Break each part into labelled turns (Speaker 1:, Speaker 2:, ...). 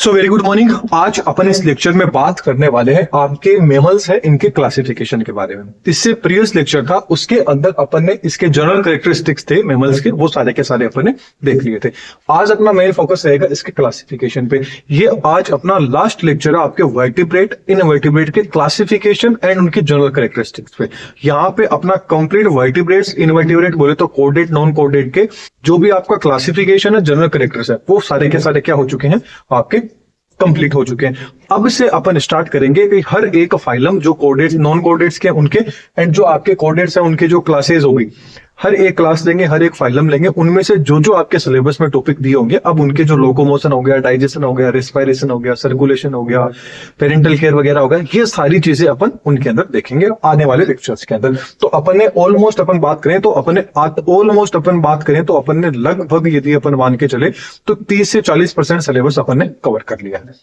Speaker 1: So very good morning. आज अपन इस lecture में बात करने वाले हैं आपके मेमल्स है इनके क्लासिफिकेशन के बारे में। इससे प्रीवियस लेक्चर था उसके अंदर अपन ने इसके जनरल कैरेक्टरिस्टिक्स थे मेमल्स के, वो सारे के सारे अपन ने देख लिए थे। आज अपना मेन फोकस रहेगा इसके क्लासिफिकेशन पे। ये आज अपना लास्ट लेक्चर है आपके वर्टिब्रेट इनवर्टिब्रेट के क्लासिफिकेशन एंड उनकी जनरल कैरेक्टरिस्टिक्स पे। यहाँ पे अपना कंप्लीट वर्टिब्रेट्स इनवर्टिब्रेट बोले तो कोडेड नॉन कोडेड के जो भी आपका क्लासिफिकेशन है जनरल कैरेक्टर्स है वो सारे के सारे क्या हो चुके हैं आपके कंप्लीट हो चुके हैं। अब से अपन स्टार्ट करेंगे कि हर एक फाइलम जो कोडेड नॉन कोडेड्स के उनके एंड जो आपके कोडेड्स हैं उनके जो क्लासेस होगी, हर एक क्लास लेंगे, हर एक फाइलम लेंगे, उनमें से जो जो आपके सिलेबस में टॉपिक दिए होंगे अब उनके जो लोकोमोशन हो गया, डाइजेशन हो गया, रेस्पिरेशन हो गया, सर्कुलेशन हो गया, पेरेंटल केयर वगैरह हो गया, ये सारी चीजें अपन उनके अंदर देखेंगे आने वाले लेक्चर्स के अंदर। तो अपन ने ऑलमोस्ट अपन बात करें तो अपन ने लगभग यदि अपन मान के चले तो 30 से 40% सिलेबस अपन ने कवर कर लिया है।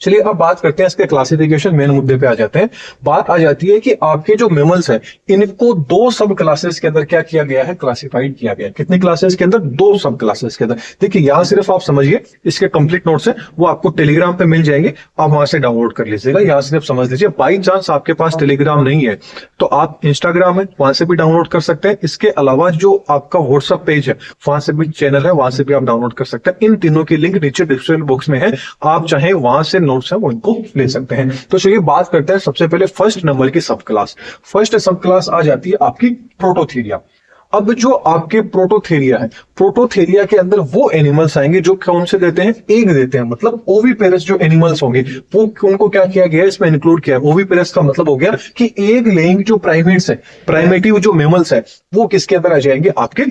Speaker 1: चलिए अब बात करते हैं इसके क्लासिफिकेशन, मेन मुद्दे पे आ जाते हैं। बात आ जाती है कि आपके जो मेमल्स हैं इनको दो सब क्लासेस के अंदर क्या किया गया है, क्लासिफाइड किया गया है। कितनी क्लासेस के अंदर? दो सब क्लासेस के अंदर। देखिए यहां सिर्फ आप समझिए, इसके कंप्लीट नोट्स हैं वो आपको टेलीग्राम पे मिल जाएंगे, आप वहां से डाउनलोड कर लीजिएगा। यहां सिर्फ समझ लीजिए। बाई चांस आपके पास टेलीग्राम नहीं है तो आप इंस्टाग्राम है वहां से भी डाउनलोड कर सकते हैं। इसके अलावा जो आपका व्हाट्सएप पेज है वहां से भी चैनल है, वहां से भी आप डाउनलोड कर सकते हैं। इन तीनों की लिंक नीचे डिस्क्रिप्शन बॉक्स में है, आप चाहे वहां से नोट्स है वो इनको ले सकते हैं। तो चलिए बात करते हैं सबसे पहले फर्स्ट नंबर की सब क्लास। फर्स्ट सब क्लास आ जाती है आपकी प्रोटोथेरिया। अब जो आपके प्रोटोथेरिया है, प्रोटोथेरिया के अंदर वो एनिमल्स आएंगे जो कौन से देते हैं, एग देते हैं। मतलब ओविपेरस जो एनिमल्स होंगे वो उनको क्या किया गया है, इसमें इंक्लूड किया है। ओविपेरस का मतलब हो गया कि एग लेइंग जो प्राइमेट्स है, प्राइमेटिव जो मेमल्स है वो किसके अंदर आ जाएंगे, आपके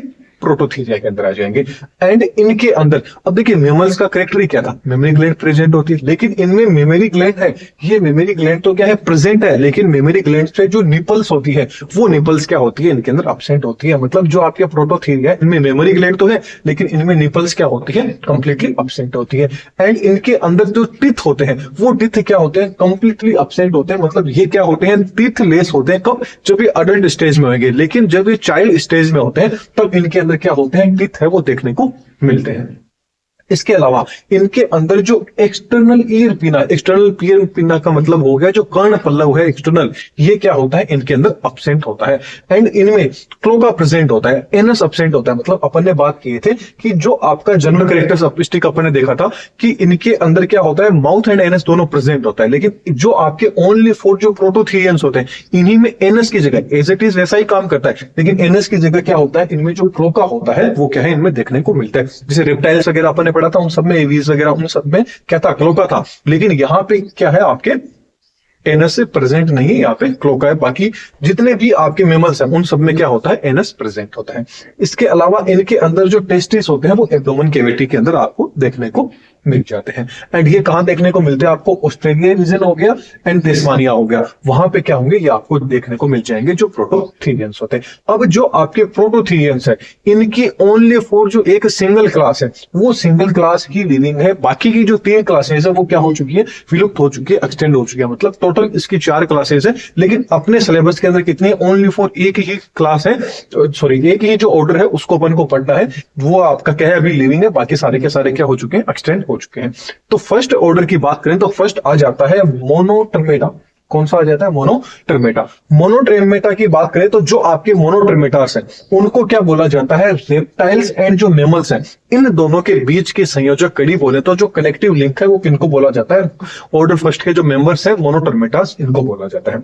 Speaker 1: प्रोटोथेरिया के अंदर आ जाएंगे। एंड इनके अंदर अब देखिए मेमल्स का कैरेक्टर ही क्या था, मेमोरी ग्लैंड प्रेजेंट होती है, लेकिन इनमें मेमोरी ग्लैंड है। ये मेमोरी ग्लैंड तो क्या है, प्रेजेंट है, लेकिन मेमोरी ग्लैंड से जो निपल्स होती है वो निपल्स क्या होती है, इनके अंदर अब्सेंट होती है। मतलब जो आपके प्रोटोथेरिया है इनमें मेमोरी ग्लैंड तो है लेकिन इनमें निपल्स क्या होती है, कंप्लीटली अब्सेंट होती है। एंड इनके अंदर जो टीथ होते हैं वो टीथ क्या होते हैं, कंप्लीटली अब्सेंट होते हैं। मतलब ये क्या होते हैं, टीथ लेस होते हैं। कब? जब ये अडल्ट स्टेज में होंगे, लेकिन जब ये चाइल्ड स्टेज में होते हैं तब इनके अंदर क्या होते हैं, टीथ है वो देखने को मिलते हैं। इसके अलावा इनके अंदर जो एक्सटर्नल ईयर पिना, एक्सटर्नल ईयर पिना का मतलब हो गया जो कर्ण पल्लव है एक्सटर्नल, ये क्या होता है, इनके अंदर अब्सेंट होता है। एंड इनमें क्लोका प्रेजेंट होता है, एनस अब्सेंट होता है। मतलब अपन ने बात किए थे कि जो आपका जनरल कैरेक्टरिस्टिक अपन ने देखा था कि इनके अंदर क्या होता है, माउथ एंड एनस दोनों प्रेजेंट होता है। लेकिन जो आपके ओनली 4 जो प्रोटोथेरियंस होते हैं इन्हीं में एनस की जगह एज इट इज वैसा ही काम करता है, लेकिन एनस की जगह क्या होता है, इनमें जो क्लोका होता है वो क्या है, इनमें देखने को मिलता है। जैसे रेप्टाइल्स वगैरह अपन ने पढ़ा था, उन सब में एवीज वगैरह उन सब में क्या था, क्लोका था। लेकिन यहां पे क्या है, आपके एनस प्रेजेंट नहीं है, यहाँ पे क्लोका है। बाकी जितने भी आपके मेमल्स हैं उन सब में क्या होता है, एनस प्रेजेंट होता है। इसके अलावा इनके अंदर जो टेस्टिस होते हैं वो एब्डोमेन कैविटी के अंदर आपको देखने को मिल जाते हैं। एंड ये कहां देखने को मिलते हैं आपको, ऑस्ट्रेलिया रीजन हो गया एंड टेस्मानिया हो गया, वहां पे क्या होंगे, ये आपको देखने को मिल जाएंगे जो प्रोटोथेरियंस होते हैं। अब जो आपके प्रोटोथेरियंस है इनकी ओनली 4 जो एक सिंगल क्लास है वो सिंगल क्लास ही लिविंग है। बाकी की जो 3 क्लासेस है वो क्या हो चुकी है, विलुप्त हो चुकी है, एक्सटेंड हो चुकी है। मतलब टोटल इसकी 4 क्लासेस है, लेकिन अपने सिलेबस के अंदर कितनी है, ओनली 4 एक ही क्लास है, सॉरी एक ही जो ऑर्डर है उसको अपन को पढ़ना है, वो आपका क्या है, अभी लिविंग है। बाकी सारे के सारे क्या हो चुके हैं, एक्सटेंड हो चुके हैं। तो फर्स्ट ऑर्डर की बात करें तो फर्स्ट आ जाता है मोनोट्रमेटा। कौन सा आ जाता है, मोनोट्रमेटा। मोनोट्रमेटा की बात करें तो जो आपके मोनोट्रमेटास हैं उनको क्या बोला जाता है, रेप्टाइल्स एंड जो मेमल्स हैं इन दोनों के बीच की संयोजक कड़ी बोले तो जो कनेक्टिव लिंक है वो किनको बोला जाता है, ऑर्डर फर्स्ट के जो मेंबर्स हैं मोनोट्रमेटास, इनको बोला जाता है।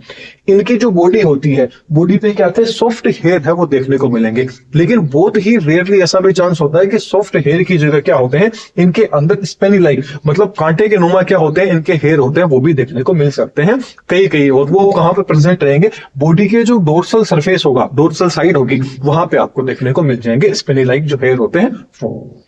Speaker 1: इनकी जो बॉडी होती है, बॉडी पे क्या होता है, सॉफ्ट हेयर है वो देखने को मिलेंगे, लेकिन बहुत ही रेयरली ऐसा भी चांस होता है कि सॉफ्ट हेयर की जगह क्या होते हैं, इनके अंदर स्पेनी लाइक मतलब कांटे के नुमा क्या होते हैं, इनके हेयर होते हैं, वो भी देखने को मिल सकते हैं कई। और वो कहां पे प्रेजेंट रहेंगे, बॉडी के जो डोर्सल सरफेस होगा, डोर्सल साइड होगी, वहां पे आपको देखने को मिल जाएंगे स्पिनी लाइक जो हेयर होते हैं वो।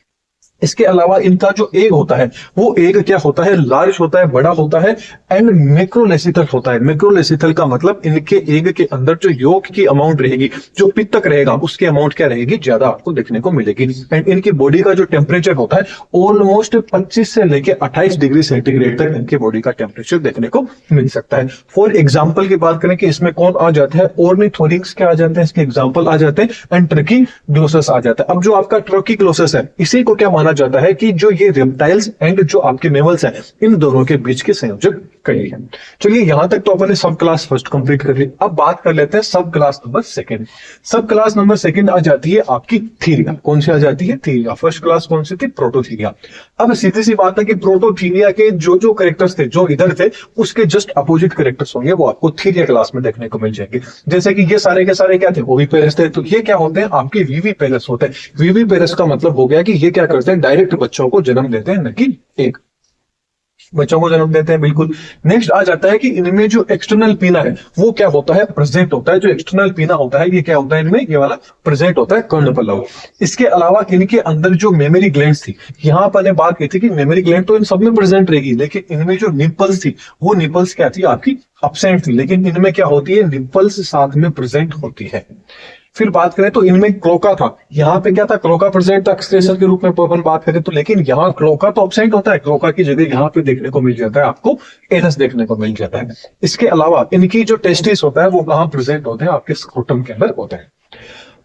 Speaker 1: इसके अलावा इनका जो एग होता है वो एग क्या होता है, लार्ज होता है, बड़ा होता है एंड मैक्रोलेसिथल होता है। मैक्रोलेसिथल का मतलब इनके एग के अंदर जो योक की अमाउंट रहेगी, जो पित्तक रहेगा उसकी अमाउंट क्या रहेगी, ज्यादा आपको देखने को मिलेगी। एंड इनकी बॉडी का जो टेम्परेचर होता है ऑलमोस्ट 25 से लेके 28 डिग्री सेंटीग्रेड तक इनके बॉडी का टेम्परेचर देखने को मिल सकता है। फॉर एग्जाम्पल की बात करें कि इसमें कौन आ जाता है, ऑर्निथोरिक्स क्या आ जाते हैं, इसके एग्जाम्पल आ जाते हैं एंड ट्रकीग्लोसस आ जाता है। अब जो आपका ट्रकीग्लोसस है इसी को क्या माना माना जाता है कि जो ये रेप्टाइल्स एंड जो आपके मेमल्स हैं, इन दोनों के बीच की संयोजक कड़ी है। चलिए यहां तक तो अपने सब क्लास फर्स्ट कंप्लीट कर ली। अब बात कर लेते हैं सब क्लास नंबर सेकंड। सब क्लास नंबर सेकंड आ जाती है आपकी थीरिया। कौन सी आ जाती है? थीरिया। फर्स्ट क्लास कौन सी थी? प्रोटोथीरिया। अब सीधी सी बात है कि प्रोटोथीरिया के जो जो कैरेक्टर्स थे, जो इधर थे, उसके जस्ट अपोजिट कैरेक्टर्स होंगे, वो आपको थीरिया क्लास में देखने को मिल जाएंगे। जैसे कि ये सारे के सारे क्या थे? ओविपेरस थे। तो ये क्या होते हैं? आपके विविपेरस होते हैं। विविपेरस का मतलब हो गया कि ये क्या करते हैं? डायरेक्ट बच्चों को जन्म देते हैं, न कि एक बच्चों को जन्म देते हैं। बिल्कुल। नेक्स्ट आ जाता है कि इनमें जो एक्सटर्नल पीना है वो क्या होता है? प्रेजेंट होता है। जो एक्सटर्नल पीना होता है ये क्या होता है? इनमें ये वाला प्रेजेंट होता है, कर्णपल्लव। इसके अलावा इनके अंदर जो मेमोरी ग्लैंड्स थी, यहां पर मैंने बात की थी कि मेमोरी ग्लैंड तो इन सब में प्रेजेंट रहेगी, लेकिन इनमें जो निपल्स थी वो निपल्स क्या थी? आपकी अब्सेंट थी। लेकिन इनमें क्या होती है? निपल्स साथ में प्रेजेंट होती है। फिर बात करें तो इनमें क्लोका था। यहाँ पे क्या था? क्लोका प्रेजेंट था एक्सक्रेशन के रूप में अपन बात करें तो, लेकिन यहाँ क्लोका तो एब्सेंट होता है। क्लोका की जगह यहाँ पे देखने को मिल जाता है आपको एनस देखने को मिल जाता है। इसके अलावा इनकी जो टेस्टिस होता है वो कहाँ प्रेजेंट होते हैं? आपके स्क्रोटम के अंदर होते हैं।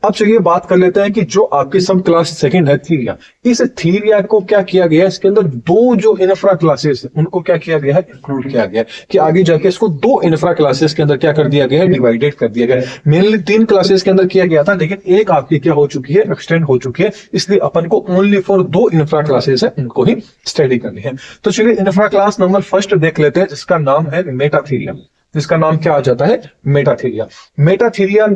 Speaker 1: अब चलिए बात कर लेते हैं कि जो आपकी सब क्लास सेकंड है थीरिया, इस थीरिया को क्या किया गया है? इसके अंदर दो जो इन्फ्रा क्लासेस है उनको क्या किया गया है? इंक्लूड किया गया है कि आगे जाके इसको दो इन्फ्रा क्लासेस के अंदर क्या कर दिया गया है? डिवाइडेड कर दिया गया है। मेनली 3 क्लासेस के अंदर किया गया था, लेकिन एक आपकी क्या हो चुकी है? एक्सटेंड हो चुकी है। इसलिए अपन को ओनली फॉर 2 इन्फ्रा क्लासेस है, इनको ही स्टडी करनी है। तो चलिए इन्फ्रा क्लास नंबर फर्स्ट देख लेते हैं, जिसका नाम है मेटाथीरिया। जिसका नाम क्या आ जाता है? मेटाथीरिया। मेटाथीरिया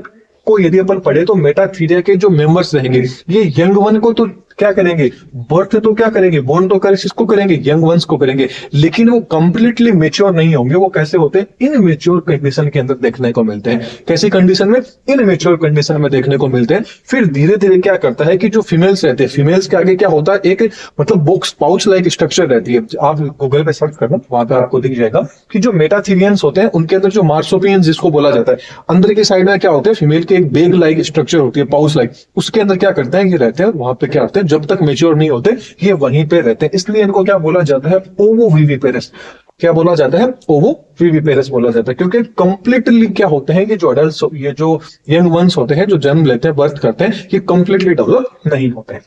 Speaker 1: को यदि अपन पढ़े तो मेटाथीरिया के जो मेंबर्स रहेंगे ये यंग वन को तो क्या करेंगे? बर्थ तो क्या करेंगे? बोर्न तो कर किसको करेंगे? यंग वंस को करेंगे, लेकिन वो कंप्लीटली मेच्योर नहीं होंगे। वो कैसे होते हैं? इनमेच्योर कंडीशन के अंदर देखने को मिलते हैं। कैसी कंडीशन में? इनमेच्योर कंडीशन में देखने को मिलते हैं। फिर धीरे धीरे क्या करता है कि जो फीमेल्स रहते हैं, फीमेल्स के आगे क्या होता है? एक मतलब बॉक्स पाउच लाइक स्ट्रक्चर रहती है। आप गूगल पे सर्च करना, वहां पे आपको दिख जाएगा कि जो मेटाथीरियंस होते हैं उनके अंदर जो मार्सोपियंस जिसको बोला जाता है, अंदर की साइड में क्या होते हैं? फीमेल के एक बेग लाइक स्ट्रक्चर होती है, पाउच लाइक। उसके अंदर क्या करते हैं? ये रहते हैं, वहां पे क्या होते हैं? जब तक मेच्योर नहीं होते ये वहीं पे रहते हैं। इसलिए इनको क्या बोला जाता है? ओवोविविपेरस। क्या बोला जाता है? ओवोविविपेरस बोला जाता है, क्योंकि कंप्लीटली क्या होते हैं कि जो अडल्ट, ये जो यंग वंस होते हैं, जो जन्म लेते हैं, बर्थ करते हैं, ये कंप्लीटली डेवलप नहीं होते हैं।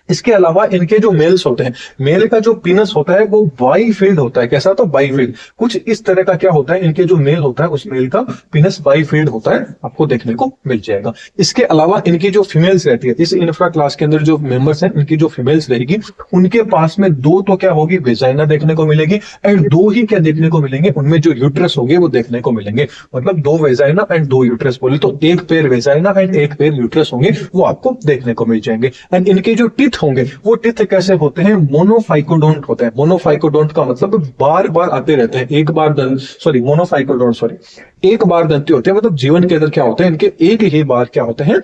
Speaker 1: इसके अलावा इनके जो मेल्स होते हैं, मेल का जो पीनस होता है वो बाईफील्ड होता है। कैसा होता है? बाईफील्ड। कुछ इस तरह का क्या होता है? इनके जो मेल होता है उस मेल का पीनस बाईफील्ड होता है, आपको देखने को मिल जाएगा। इसके अलावा इनकी जो फीमेल्स रहती है, इस इन्फ्रा क्लास के अंदर जो मेंबर्स हैं, इनकी जो फीमेल्स रहेगी, उनके पास में 2 तो क्या होगी? वेजाइना देखने को मिलेगी, एंड 2 ही क्या देखने को मिलेंगे? उनमें जो यूट्रस होंगे वो देखने को मिलेंगे। मतलब 2 वेजाइना एंड 2 यूट्रस बोले तो 1 pair vagina and 1 pair uterus होंगे, वो आपको देखने को मिल जाएंगे। एंड इनके जो टीथ होंगे वो टीथ कैसे होते हैं? मोनोफाइकोडोंट होते हैं। मोनोफाइकोडोंट का मतलब बार बार आते रहते हैं। एक बार एक बार दंती होते हैं, मतलब जीवन के अंदर क्या होते हैं? इनके एक ही बार क्या होते हैं?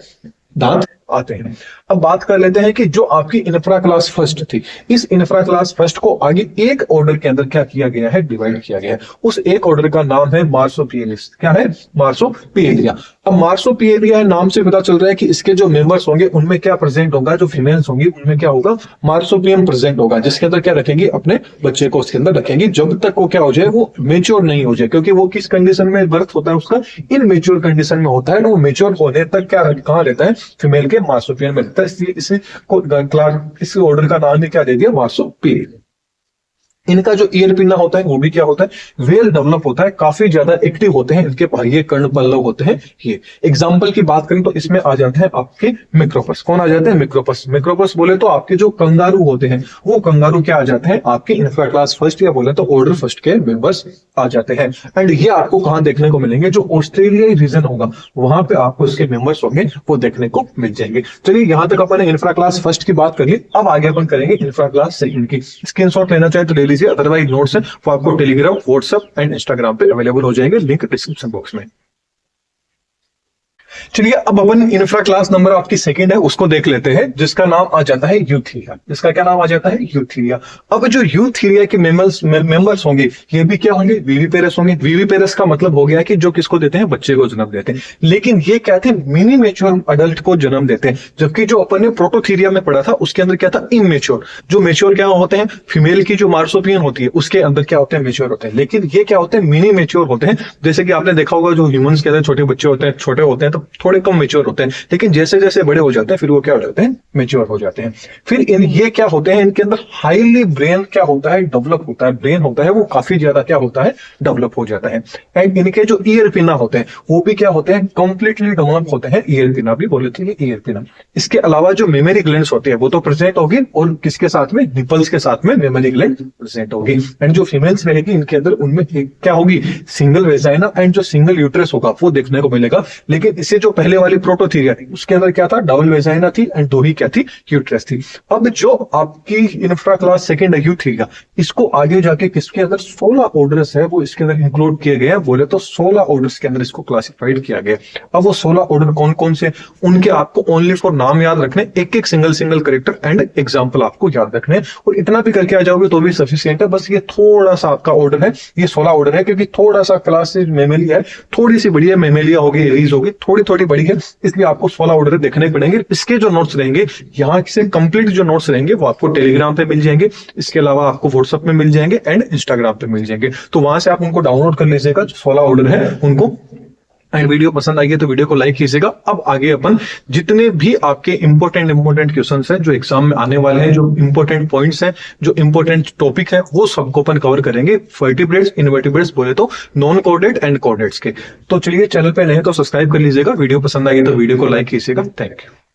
Speaker 1: दांत आते हैं। अब बात कर लेते हैं कि जो आपकी इन्फ्रा क्लास फर्स्ट थी, इस इन्फ्रा क्लास फर्स्ट को आगे एक ऑर्डर के अंदर क्या किया गया है? डिवाइड किया गया है। उस एक ऑर्डर का नाम है मार्सोपिएलिस। क्या है? मार्सोपिएलिया। अब मार्सोपिएलिया नाम से पता चल रहा है कि इसके जो मेंबर्स होंगे उनमें क्या प्रेजेंट होगा? जो फीमेल्स होंगी उनमें क्या होगा? मार्सोपियम प्रेजेंट होगा, जिसके अंदर क्या रखेंगे? अपने बच्चे को उसके अंदर रखेंगे, जब तक वो क्या हो जाए? वो मेच्योर नहीं हो जाए। क्योंकि वो किस कंडीशन में बर्थ होता है? उसका इनमेच्योर कंडीशन में होता है। वो मेच्योर होने तक क्या कहां रहता है? फीमेल के मार्सोपियम में रहता है। इसलिए इसे इस ऑर्डर का नाम ने क्या दे दिया? मार्सोपिएलिया। इनका जो ईयर पिन्ना होता है वो भी क्या होता है? वेल डेवलप होता है, काफी ज्यादा एक्टिव होते हैं इनके ये कर्णपल्लव होते हैं। ये एग्जांपल की बात करें तो इसमें आ जाते हैं आपके मिक्रोपस। कौन आ जाते हैं? मिक्रोपस। मिक्रोपस बोले तो आपके जो कंगारू होते हैं, वो कंगारू क्या आ जाते हैं? आपके इन्फ्रा क्लास फर्स्ट या बोले तो ऑर्डर फर्स्ट के मेंबर्स आ जाते हैं। एंड ये आपको कहां देखने को मिलेंगे? जो ऑस्ट्रेलियाई रीजन होगा वहां पे आपको इसके मेंबर्स होंगे, वो देखने को मिल जाएंगे। चलिए यहां तक अपन इन्फ्रा क्लास फर्स्ट की बात कर ली। अब आगे अपन करेंगे इन्फ्रा क्लास सेकंड की। स्क्रीनशॉट लेना चाहे तो ले लीजिए, अदरवाइज नोट्स है वो आपको टेलीग्राम, व्हाट्सएप एंड इंस्टाग्राम पे अवेलेबल हो जाएंगे, लिंक डिस्क्रिप्शन बॉक्स में। चलिए अब अपन इन्फ्रा क्लास नंबर आपकी सेकंड है उसको देख लेते हैं, जिसका नाम आ जाता है यूथीरिया। जिसका क्या नाम आ जाता है? यूथीरिया। अब जो यूथीरिया के मेंबर्स होंगे ये भी क्या होंगे? विविपेरस होंगे। विविपेरस का मतलब हो गया कि जो किसको देते हैं? बच्चे को जन्म देते हैं। लेकिन ये क्या थे? मिनी मेच्योर अडल्ट को जन्म देते हैं। जबकि जो अपन ने प्रोटोथीरिया में पढ़ा था उसके अंदर क्या था? इमेच्योर। जो मेच्योर क्या होते हैं? फीमेल की जो मार्सोपियन होती है उसके अंदर क्या होते हैं? मेच्योर होते हैं। लेकिन ये क्या होते हैं? मिनी मेच्योर होते हैं। जैसे कि आपने देखा होगा जो ह्यूमंस के अंदर छोटे बच्चे होते हैं, छोटे होते हैं तो थोड़े कम मेच्योर होते हैं, लेकिन जैसे जैसे बड़े हो जाते हैं फिर वो क्या हो जाते हैं, मेच्योर हो जाते हैं। फिर ये क्या होते हैं, इनके अंदर हाईली ब्रेन क्या होता है, डेवलप होता है, ब्रेन होता है वो काफी ज्यादा क्या होता है, डेवलप हो जाता है। एंड इनके जो ईयर पिना होते हैं वो भी क्या होते हैं, कंप्लीटली डेवलप होते हैं, ईयर पिना भी बोले थे ईयर पिना। इसके अलावा जो मेमोरी ग्लैंड्स होती है वो तो प्रेजेंट होगी, और किसके साथ में, निपल्स के साथ में मेमोरी ग्लैंड प्रेजेंट होगी। एंड जो फीमेल्स रहेगी इनके अंदर उनमें क्या होगी, सिंगल वेजाइना एंड जो सिंगल यूट्रस होगा वो देखने को मिलेगा। लेकिन इससे जो पहले वाली प्रोटोथीरिया थी उसके अंदर क्या था, डबल वेजाइना थी एंड 2 ही क्या थी, यूट्रस थी। अब जो आपकी इंफ्रा क्लास सेकेंड यूथीरिया, इसको आगे जाके किसके अंदर 16 ऑर्डर्स है वो इसके अंदर इंक्लूड किए गए हैं, बोले तो 16 ऑर्डर्स के अंदर इसको क्लासिफाइड किया गया। अब वो 16 ऑर्डर कौन कौन से, उनके आपको ओनली फॉर नाम याद रखने, एक एक सिंगल कैरेक्टर एंड एग्जांपल आपको याद रखने, और इतना भी करके आ जाओगे तो भी सफिशिएंट है। बस ये थोड़ा सा आपका ऑर्डर है, ये 16 ऑर्डर है, क्योंकि थोड़ा सा क्लास मेमेलिया है, थोड़ी सी बड़ी है, मेमेलिया होगी, एरीज होगी, थोड़ी थोड़ी बड़ी है, इसलिए आपको 16 ऑर्डर देखने पड़ेंगे। इसके जो नोट्स रहेंगे यहाँ से कंप्लीट जो नोट्स रहेंगे वो आपको टेलीग्राम पे मिल जाएंगे, इसके अलावा आपको व्हाट्सएप में मिल जाएंगे एंड इंस्टाग्राम पे मिल जाएंगे, तो वहां से आप उनको डाउनलोड कर लीजिएगा जो 16 ऑर्डर है उनको। एंड वीडियो पसंद आई है तो वीडियो को लाइक कीजिएगा। अब आगे अपन जितने भी आपके इंपॉर्टेंट क्वेश्चंस हैं जो एग्जाम में आने वाले हैं, जो इंपॉर्टेंट पॉइंट्स हैं, जो इंपॉर्टेंट टॉपिक है, वो सबको अपन कवर करेंगे, वर्टिब्रेट्स, इनवर्टिब्रेट्स बोले तो, नॉन कोऑर्डिनेट एंड कोऑर्डिनेट्स के। तो चलिए, चैनल पे नए तो सब्सक्राइब कर लीजिएगा, वीडियो पसंद आई है तो वीडियो को लाइक कीजिएगा। Thank you.